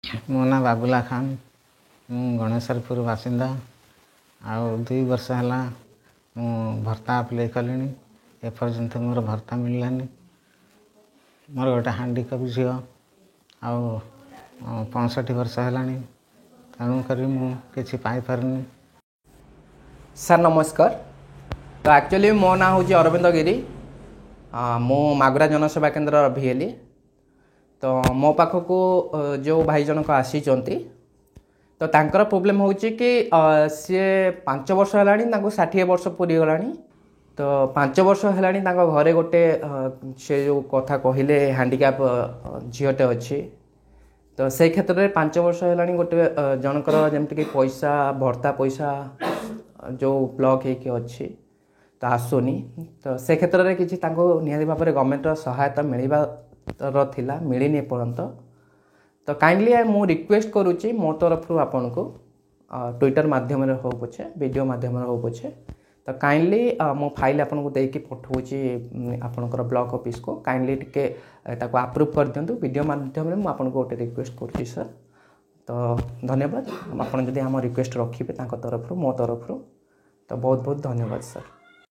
ମୋ ନାଁ ବାବୁଲା ଖାନ୍। ମୁଁ ଗଣେଶରପୁର ବାସିନ୍ଦା। ଆଉ 2 ବର୍ଷ ହେଲା ମୁଁ ଭତ୍ତା ଆପ୍ଲାଏ କଲିଣି, ଏପର୍ଯ୍ୟନ୍ତ ମୋର ଭତ୍ତା ମିଳିଲାନି। ମୋର ଗୋଟେ ହାଣ୍ଡିକ୍ୟାପ୍ ଝିଅ, ଆଉ 65 ବର୍ଷ ହେଲାଣି, ତେଣୁକରି ମୁଁ କିଛି ପାଇପାରୁନି। ସାର୍ ନମସ୍କାର। ତ ଆକ୍ଚୁଆଲି ମୋ ନାଁ ହେଉଛି ଅରବିନ୍ଦ ଗିରି। ମୁଁ ମାଗୁରା ଜନସେବା କେନ୍ଦ୍ରର ଭିଏଲି। ତ ମୋ ପାଖକୁ ଯେଉଁ ଭାଇ ଜଣକ ଆସିଛନ୍ତି, ତ ତାଙ୍କର ପ୍ରୋବ୍ଲେମ୍ ହେଉଛି କି ସିଏ 5 ବର୍ଷ ହେଲାଣି, ତାଙ୍କୁ 60 ବର୍ଷ ପୁରିଗଲାଣି। ତ 5 ବର୍ଷ ହେଲାଣି ତାଙ୍କ ଘରେ ଗୋଟେ ସେ ଯେଉଁ କଥା କହିଲେ ହ୍ୟାଣ୍ଡିକ୍ୟାପ୍ ଝିଅଟେ ଅଛି। ତ ସେଇ କ୍ଷେତ୍ରରେ 5 ବର୍ଷ ହେଲାଣି ଗୋଟେ ଜଣଙ୍କର ଯେମିତିକି ପଇସା ଭତ୍ତା ପଇସା ଯେଉଁ ବ୍ଲକ୍ ହେଇକି ଅଛି ତ ଆସୁନି। ତ ସେ କ୍ଷେତ୍ରରେ କିଛି ତାଙ୍କୁ ନିହାତି ଭାବରେ ଗଭର୍ଣ୍ଣମେଣ୍ଟର ସହାୟତା ମିଳିବାର ଥିଲା, ମିଳିନି ଏପର୍ଯ୍ୟନ୍ତ। ତ କାଇଣ୍ଡଲି ମୁଁ ରିକ୍ୱେଷ୍ଟ କରୁଛି ମୋ ତରଫରୁ ଆପଣଙ୍କୁ, ଟ୍ୱିଟର ମାଧ୍ୟମରେ ହେଉ ପଛେ, ଭିଡ଼ିଓ ମାଧ୍ୟମରେ ହେଉ ପଛେ, ତ କାଇଣ୍ଡଲି ମୋ ଫାଇଲ୍ ଆପଣଙ୍କୁ ଦେଇକି ପଠାଉଛି ଆପଣଙ୍କର ବ୍ଲକ୍ ଅଫିସ୍କୁ। କାଇଣ୍ଡଲି ଟିକେ ତାକୁ ଆପ୍ରୁଭ୍ କରିଦିଅନ୍ତୁ। ଭିଡ଼ିଓ ମାଧ୍ୟମରେ ମୁଁ ଆପଣଙ୍କୁ ଗୋଟେ ରିକ୍ୱେଷ୍ଟ କରୁଛି ସାର୍। ତ ଧନ୍ୟବାଦ। ଆପଣ ଯଦି ଆମ ରିକ୍ୱେଷ୍ଟ ରଖିବେ ତାଙ୍କ ତରଫରୁ, ମୋ ତରଫରୁ, ତ ବହୁତ ବହୁତ ଧନ୍ୟବାଦ ସାର୍।